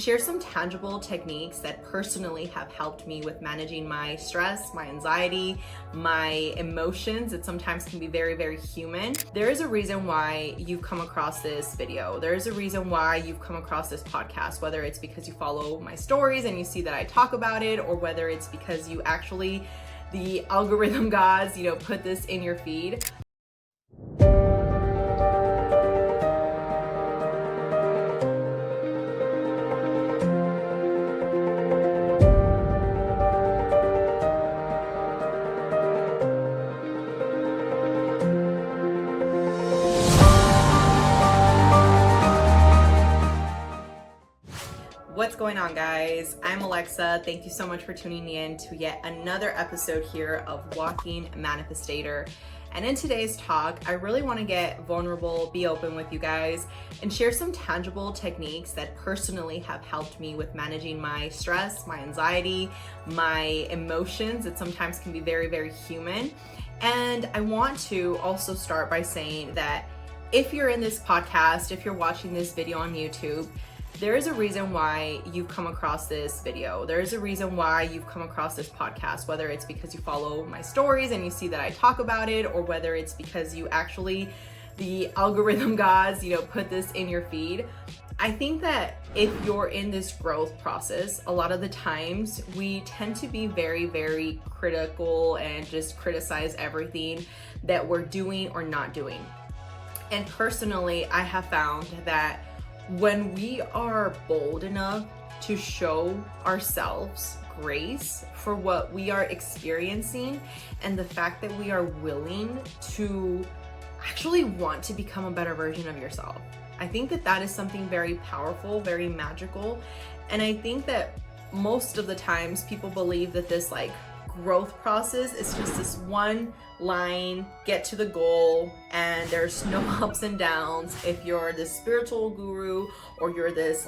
Share some tangible techniques that personally have helped me with managing my stress, my anxiety, my emotions. It sometimes can be very, very human. There is a reason why you've come across this video. There is a reason why you've come across this podcast, whether it's because you follow my stories and you see that I talk about it, or whether it's because you actually, the algorithm gods, put this in your feed. What's going on, guys? I'm Alexa. Thank you so much for tuning in to yet another episode here of Walking Manifestator. And in today's talk, I really want to get vulnerable, be open with you guys, and share some tangible techniques that personally have helped me with managing my stress, my anxiety, my emotions. It sometimes can be very, very human. And I want to also start by saying that if you're in this podcast, if you're watching this video on YouTube, there is a reason why you've come across this video. There is a reason why you've come across this podcast, whether it's because you follow my stories and you see that I talk about it, or whether it's because you actually, the algorithm gods, put this in your feed. I think that if you're in this growth process, a lot of the times we tend to be very, very critical and just criticize everything that we're doing or not doing. And personally, I have found that when we are bold enough to show ourselves grace for what we are experiencing, and the fact that we are willing to actually want to become a better version of yourself, I think that that is something very powerful, very magical. And I think that most of the times people believe that this growth process is just this one line, get to the goal, and there's no ups and downs. If you're this spiritual guru or you're this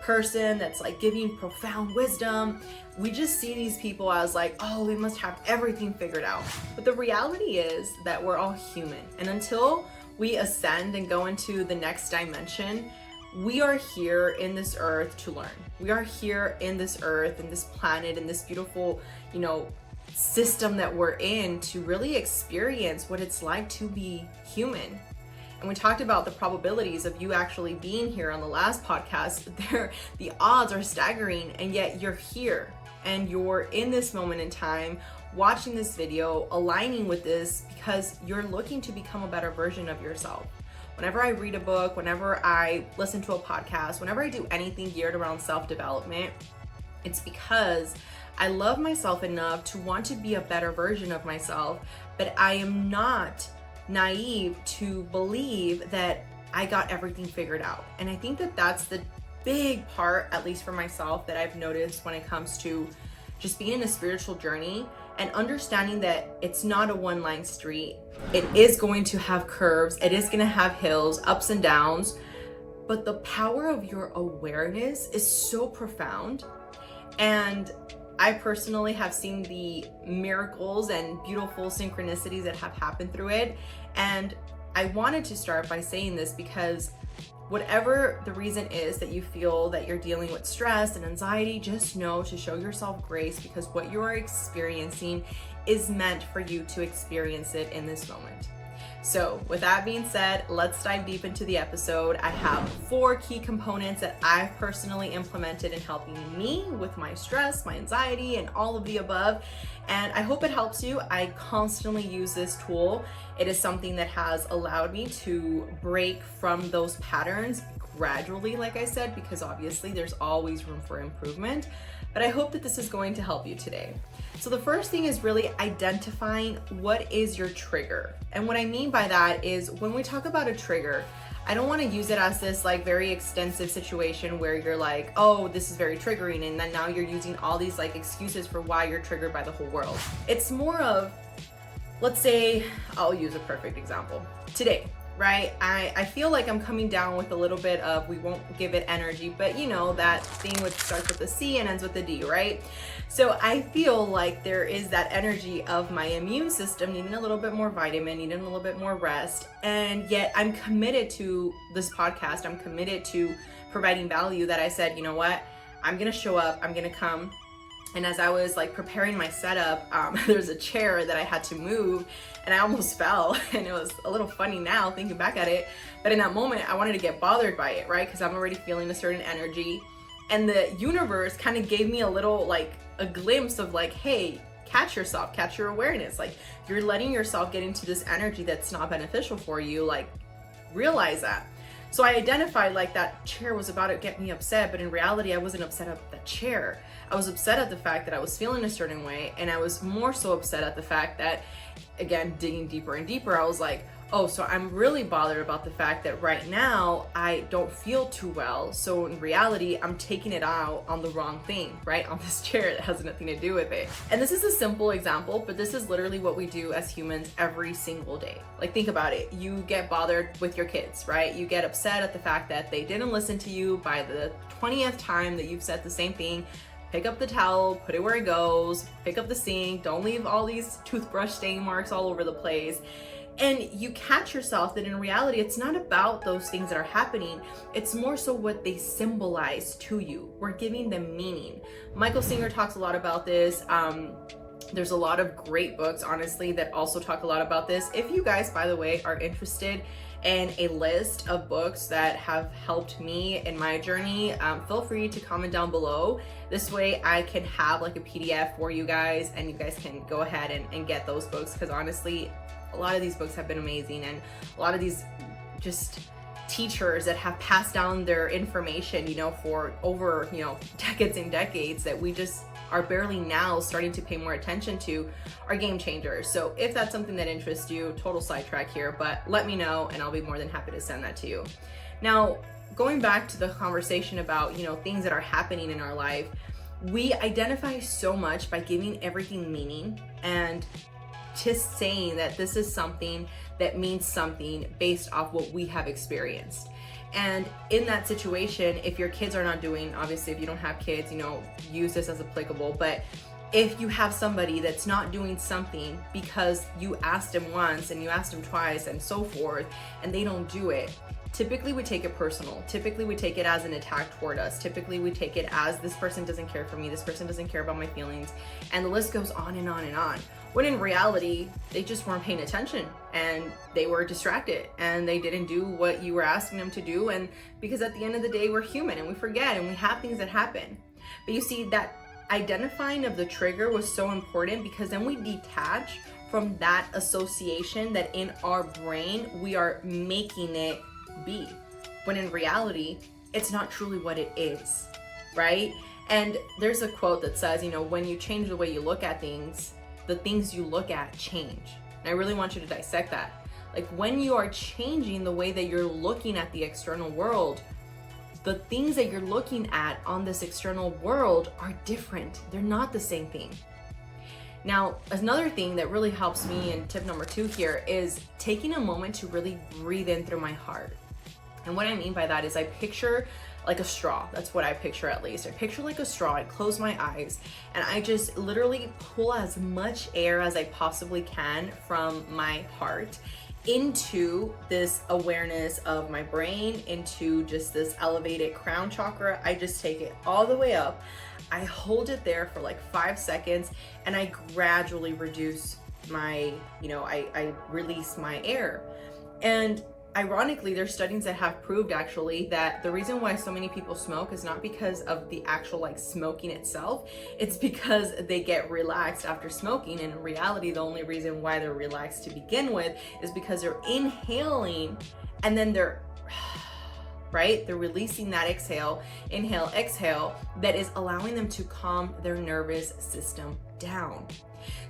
person that's giving profound wisdom, we just see these people as oh, they must have everything figured out. But the reality is that we're all human, and until we ascend and go into the next dimension, we are here in this earth to learn. We are here in this earth, in this planet, in this beautiful, system that we're in, to really experience what it's like to be human. And we talked about the probabilities of you actually being here on the last podcast. The odds are staggering, and yet you're here and you're in this moment in time watching this video, aligning with this because you're looking to become a better version of yourself. Whenever I read a book, whenever I listen to a podcast, whenever I do anything geared around self-development, it's because I love myself enough to want to be a better version of myself, but I am not naive to believe that I got everything figured out. And I think that that's the big part, at least for myself, that I've noticed when it comes to just being in a spiritual journey and understanding that it's not a one-line street. It is going to have curves, it is going to have hills, ups and downs, but the power of your awareness is so profound. And I personally have seen the miracles and beautiful synchronicities that have happened through it. And I wanted to start by saying this because whatever the reason is that you feel that you're dealing with stress and anxiety, just know to show yourself grace, because what you are experiencing is meant for you to experience it in this moment. So with that being said, let's dive deep into the episode. I have 4 key components that I've personally implemented in helping me with my stress, my anxiety, and all of the above. And I hope it helps you. I constantly use this tool. It is something that has allowed me to break from those patterns gradually, like I said, because obviously there's always room for improvement. But I hope that this is going to help you today. So the first thing is really identifying what is your trigger. And what I mean by that is when we talk about a trigger, I don't want to use it as this very extensive situation where you're oh, this is very triggering, and then now you're using all these excuses for why you're triggered by the whole world. It's more of, let's say, I'll use a perfect example. Today, right? I feel like I'm coming down with a little bit of, we won't give it energy, but that thing which starts with a C and ends with a D, right? So I feel like there is that energy of my immune system needing a little bit more vitamin, needing a little bit more rest, and yet I'm committed to this podcast. I'm committed to providing value, that I said, you know what? I'm gonna show up, I'm gonna come. And as I was like preparing my setup, there's a chair that I had to move and I almost fell. And it was a little funny now thinking back at it. But in that moment, I wanted to get bothered by it, right? Because I'm already feeling a certain energy. And the universe kind of gave me a little like a glimpse of like, hey, catch yourself, catch your awareness. Like you're letting yourself get into this energy that's not beneficial for you. Like realize that. So I identified like that chair was about to get me upset, but in reality, I wasn't upset at the chair. I was upset at the fact that I was feeling a certain way, and I was more so upset at the fact that, again, digging deeper and deeper, I was like, oh, so I'm really bothered about the fact that right now I don't feel too well. So in reality, I'm taking it out on the wrong thing, right? On this chair that has nothing to do with it. And this is a simple example, but this is literally what we do as humans every single day. Like think about it. You get bothered with your kids, right? You get upset at the fact that they didn't listen to you by the 20th time that you've said the same thing. Pick up the towel, put it where it goes, pick up the sink, don't leave all these toothbrush stain marks all over the place. And you catch yourself that in reality, it's not about those things that are happening. It's more so what they symbolize to you. We're giving them meaning. Michael Singer talks a lot about this. There's a lot of great books, honestly, that also talk a lot about this. If you guys, by the way, are interested in a list of books that have helped me in my journey, feel free to comment down below. This way I can have like a PDF for you guys and you guys can go ahead and get those books, because honestly, a lot of these books have been amazing, and a lot of these just teachers that have passed down their information, you know, for over, you know, decades and decades that we just are barely now starting to pay more attention to are game changers. So if that's something that interests you, total sidetrack here, but let me know and I'll be more than happy to send that to you. Now, going back to the conversation about, you know, things that are happening in our life, we identify so much by giving everything meaning and just saying that this is something that means something based off what we have experienced. And in that situation, if your kids are not doing, obviously if you don't have kids, you know, use this as applicable, but if you have somebody that's not doing something because you asked them once and you asked them twice and so forth, and they don't do it, typically we take it personal. Typically we take it as an attack toward us. Typically we take it as this person doesn't care for me, this person doesn't care about my feelings, and the list goes on and on and on. When in reality, they just weren't paying attention and they were distracted and they didn't do what you were asking them to do. And because at the end of the day, we're human and we forget and we have things that happen. But you see, that identifying of the trigger was so important, because then we detach from that association that in our brain, we are making it be, when in reality, it's not truly what it is, right? And there's a quote that says, you know, when you change the way you look at things, the things you look at change. And I really want you to dissect that. Like when you are changing the way that you're looking at the external world, the things that you're looking at on this external world are different. They're not the same thing. Now, another thing that really helps me, and tip number 2 here, is taking a moment to really breathe in through my heart. And what I mean by that is I picture like a straw. That's what I picture, at least. I picture like a straw. I close my eyes and I just literally pull as much air as I possibly can from my heart into this awareness of my brain, into just this elevated crown chakra. I just take it all the way up. I hold it there for like 5 seconds and I gradually reduce my, you know, I release my air. And ironically, there's studies that have proved actually that the reason why so many people smoke is not because of the actual like smoking itself, it's because they get relaxed after smoking. And in reality, the only reason why they're relaxed to begin with is because they're inhaling and then they're right? They're releasing that exhale, inhale, exhale, that is allowing them to calm their nervous system down.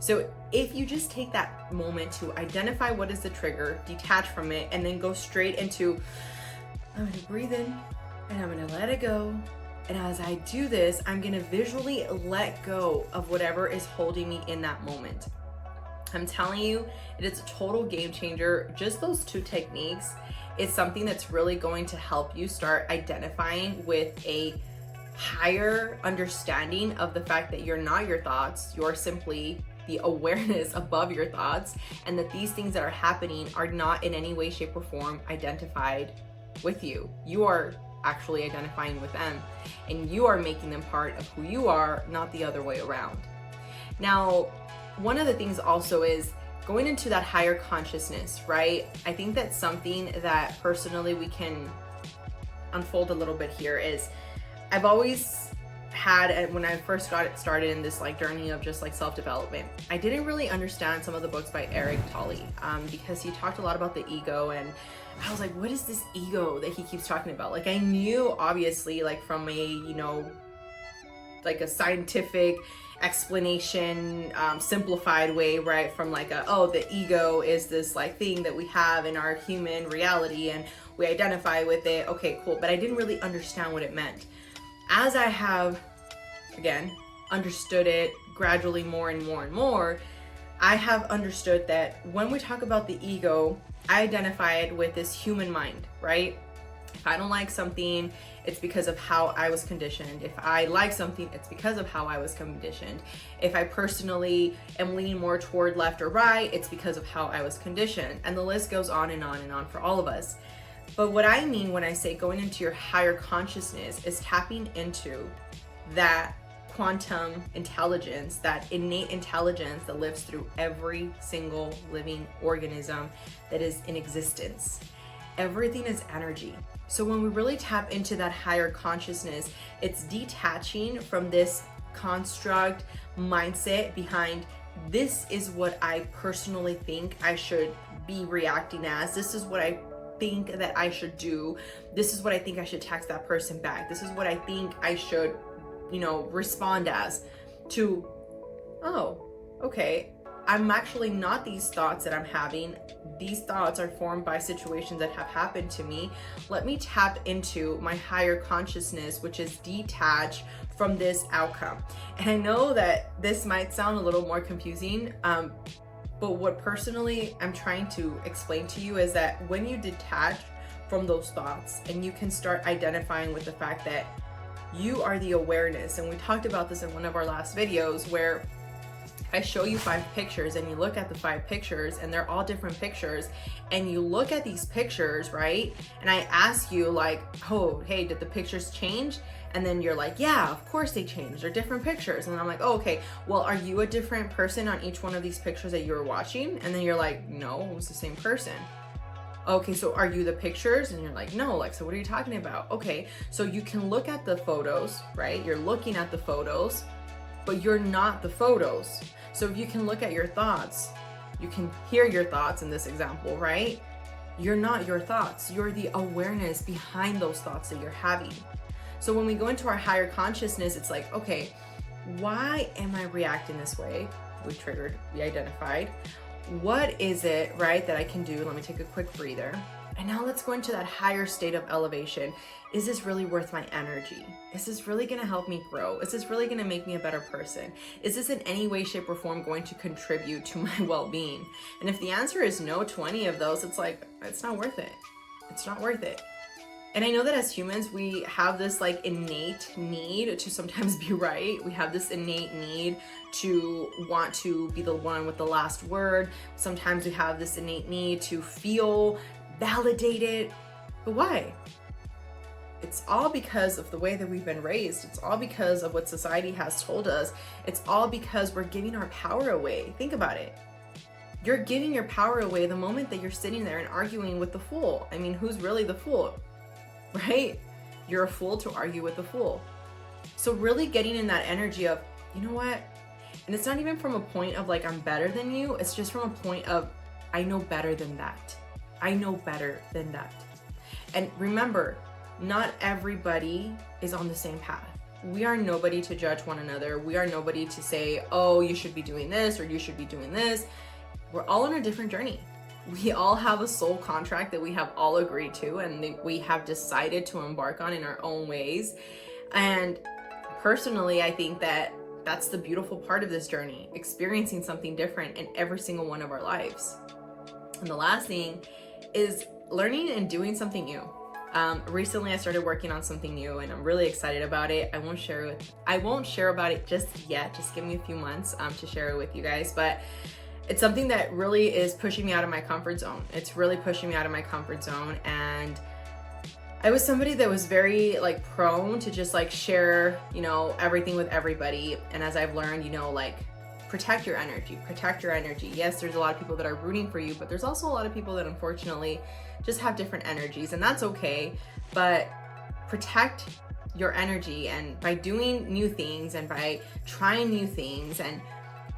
So if you just take that moment to identify what is the trigger, detach from it, and then go straight into, I'm gonna breathe in and I'm gonna let it go. And as I do this, I'm gonna visually let go of whatever is holding me in that moment. I'm telling you, it is a total game changer. Just those 2 techniques is something that's really going to help you start identifying with a higher understanding of the fact that you're not your thoughts, you're simply the awareness above your thoughts, and that these things that are happening are not in any way, shape, or form identified with you. You are actually identifying with them, and you are making them part of who you are, not the other way around. Now, one of the things also is going into that higher consciousness, right? I think that's something that personally we can unfold a little bit here. Is I've always had, and when I first got it started in this like journey of just like self-development, I didn't really understand some of the books by Eric Tolle, because he talked a lot about the ego, and I was like, what is this ego that he keeps talking about? Like, I knew obviously like from a, you know, like a scientific explanation, simplified way, right? From like the ego is this like thing that we have in our human reality and we identify with it. Okay, cool. But I didn't really understand what it meant. As I have, again, understood it gradually more and more and more, I have understood that when we talk about the ego, I identify it with this human mind, right? If I don't like something, it's because of how I was conditioned. If I like something, it's because of how I was conditioned. If I personally am leaning more toward left or right, it's because of how I was conditioned. And the list goes on and on and on for all of us. But what I mean when I say going into your higher consciousness is tapping into that quantum intelligence, that innate intelligence that lives through every single living organism that is in existence. Everything is energy. So when we really tap into that higher consciousness, it's detaching from this construct mindset behind, this is what I personally think I should be reacting as. This is what I think that I should do. This is what I think I should text that person back. This is what I think I should, respond as, to, oh, okay, I'm actually not these thoughts that I'm having. These thoughts are formed by situations that have happened to me. Let me tap into my higher consciousness, which is detached from this outcome. And I know that this might sound a little more confusing, but what personally I'm trying to explain to you is that when you detach from those thoughts and you can start identifying with the fact that you are the awareness, and we talked about this in one of our last videos where I show you 5 pictures and you look at the 5 pictures and they're all different pictures, and you look at these pictures, right? And I ask you like, oh, hey, did the pictures change? And then you're like, yeah, of course they changed. They're different pictures. And I'm like, oh, okay, well, are you a different person on each one of these pictures that you were watching? And then you're like, no, it was the same person. Okay, so are you the pictures? And you're like, no, like, so what are you talking about? Okay, so you can look at the photos, right? You're looking at the photos, but you're not the photos. So if you can look at your thoughts, you can hear your thoughts in this example, right? You're not your thoughts. You're the awareness behind those thoughts that you're having. So when we go into our higher consciousness, it's like, okay, why am I reacting this way? We triggered, we identified. What is it, right, that I can do? Let me take a quick breather. And now let's go into that higher state of elevation. Is this really worth my energy? Is this really gonna help me grow? Is this really gonna make me a better person? Is this in any way, shape, or form going to contribute to my well-being? And if the answer is no to any of those, it's like, it's not worth it. It's not worth it. And I know that as humans, we have this like innate need to sometimes be right. We have this innate need to want to be the one with the last word. Sometimes we have this innate need to feel validated. But why? It's all because of the way that we've been raised. It's all because of what society has told us. It's all because we're giving our power away. Think about it. You're giving your power away the moment that you're sitting there and arguing with the fool. I mean, who's really the fool? Right? You're a fool to argue with a fool. So really getting in that energy of, you know what? And it's not even from a point of like, I'm better than you. It's just from a point of, I know better than that. I know better than that. And remember, not everybody is on the same path. We are nobody to judge one another. We are nobody to say, oh, you should be doing this or you should be doing this. We're all on a different journey. We all have a soul contract that we have all agreed to and that we have decided to embark on in our own ways. And personally, I think that that's the beautiful part of this journey, experiencing something different in every single one of our lives. And the last thing is learning and doing something new. Recently I started working on something new and I'm really excited about it. I won't share about it just yet. Just give me a few months to share it with you guys. But it's something that really is pushing me out of my comfort zone. It's really pushing me out of my comfort zone, and I was somebody that was very like prone to just like share, everything with everybody. And as I've learned, like protect your energy, protect your energy. Yes, there's a lot of people that are rooting for you, but there's also a lot of people that unfortunately just have different energies, and that's okay. But protect your energy, and by doing new things and by trying new things and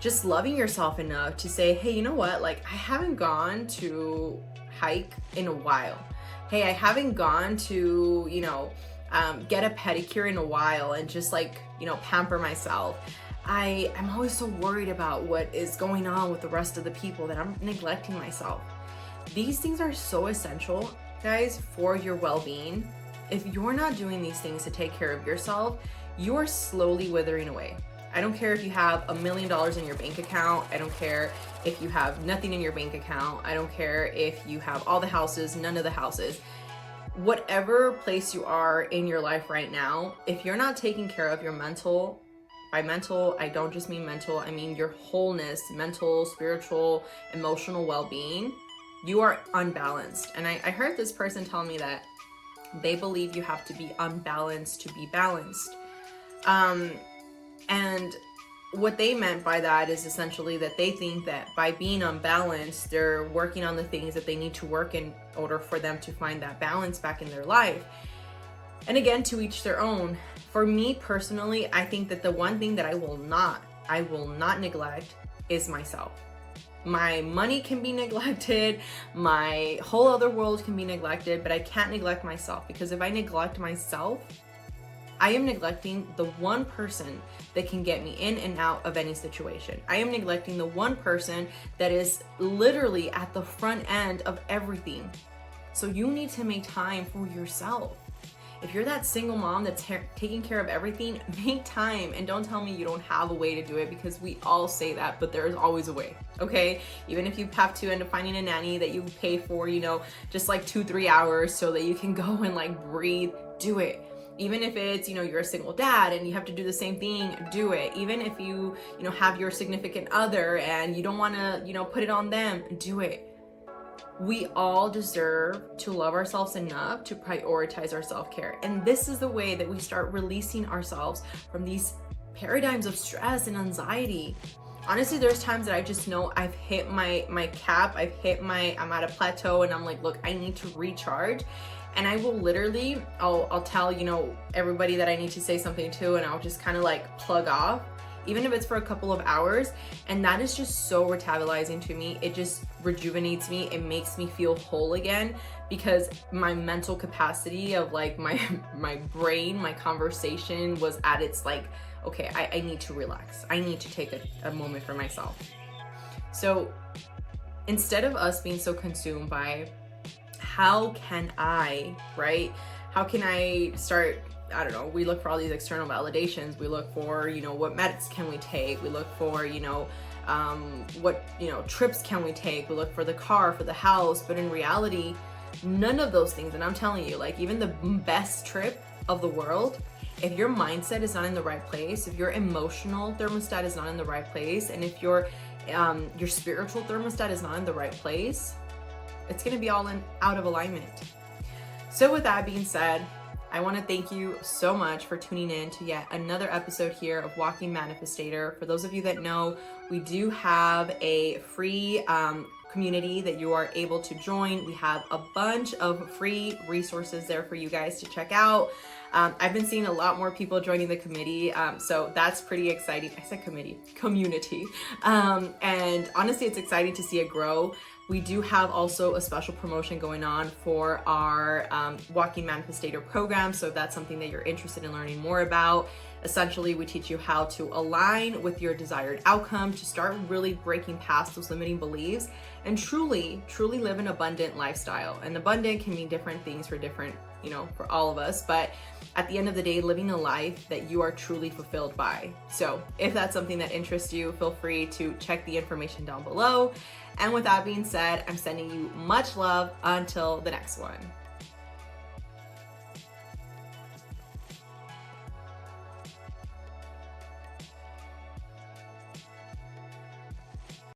just loving yourself enough to say, hey, you know what? Like, I haven't gone to hike in a while. Hey, I haven't gone to, get a pedicure in a while and just like, pamper myself. I'm always so worried about what is going on with the rest of the people that I'm neglecting myself. These things are so essential, guys, for your well-being. If you're not doing these things to take care of yourself, you're slowly withering away. I don't care if you have $1 million in your bank account. I don't care if you have nothing in your bank account. I don't care if you have all the houses, none of the houses. Whatever place you are in your life right now, if you're not taking care of your mental, by mental, I don't just mean mental, I mean your wholeness, mental, spiritual, emotional well-being, you are unbalanced. And I heard this person tell me that they believe you have to be unbalanced to be balanced. And what they meant by that is essentially that they think that by being unbalanced, they're working on the things that they need to work in order for them to find that balance back in their life. And again, to each their own. For me personally, I think that the one thing that I will not neglect is myself. My money can be neglected, my whole other world can be neglected, but I can't neglect myself, because if I neglect myself, I am neglecting the one person that can get me in and out of any situation. I am neglecting the one person that is literally at the front end of everything. So you need to make time for yourself. If you're that single mom that's taking care of everything, make time, and don't tell me you don't have a way to do it, because we all say that, but there is always a way, okay? Even if you have to end up finding a nanny that you pay for, just like 2-3 hours so that you can go and like breathe, do it. Even if it's, you're a single dad and you have to do the same thing, do it. Even if you have your significant other and you don't want to, put it on them, do it. We all deserve to love ourselves enough to prioritize our self-care. And this is the way that we start releasing ourselves from these paradigms of stress and anxiety. Honestly, there's times that I just know I've hit my cap, I'm at a plateau, and I'm like, look, I need to recharge. And I will literally, I'll tell, everybody that I need to say something to, and I'll just kind of like plug off, even if it's for a couple of hours. And that is just so revitalizing to me. It just rejuvenates me. It makes me feel whole again, because my mental capacity of like my brain, my conversation was at its like, okay, I need to relax. I need to take a moment for myself. So instead of us being so consumed by how can I start, I don't know, we look for all these external validations. We look for, what meds can we take? We look for, what, trips can we take? We look for the car, for the house. But in reality, none of those things, and I'm telling you, like even the best trip of the world, if your mindset is not in the right place, if your emotional thermostat is not in the right place, and if your spiritual thermostat is not in the right place, it's going to be all out of alignment. So with that being said, I want to thank you so much for tuning in to yet another episode here of Walking Manifestator. For those of you that know, we do have a free community that you are able to join. We have a bunch of free resources there for you guys to check out. I've been seeing a lot more people joining the committee, so that's pretty exciting. I said community. And honestly, it's exciting to see it grow. We do have also a special promotion going on for our Walking Manifestator program. So if that's something that you're interested in learning more about, essentially we teach you how to align with your desired outcome, to start really breaking past those limiting beliefs and truly live an abundant lifestyle. And abundant can mean different things for different, for all of us. But at the end of the day, living a life that you are truly fulfilled by. So if that's something that interests you, feel free to check the information down below. And with that being said, I'm sending you much love until the next one.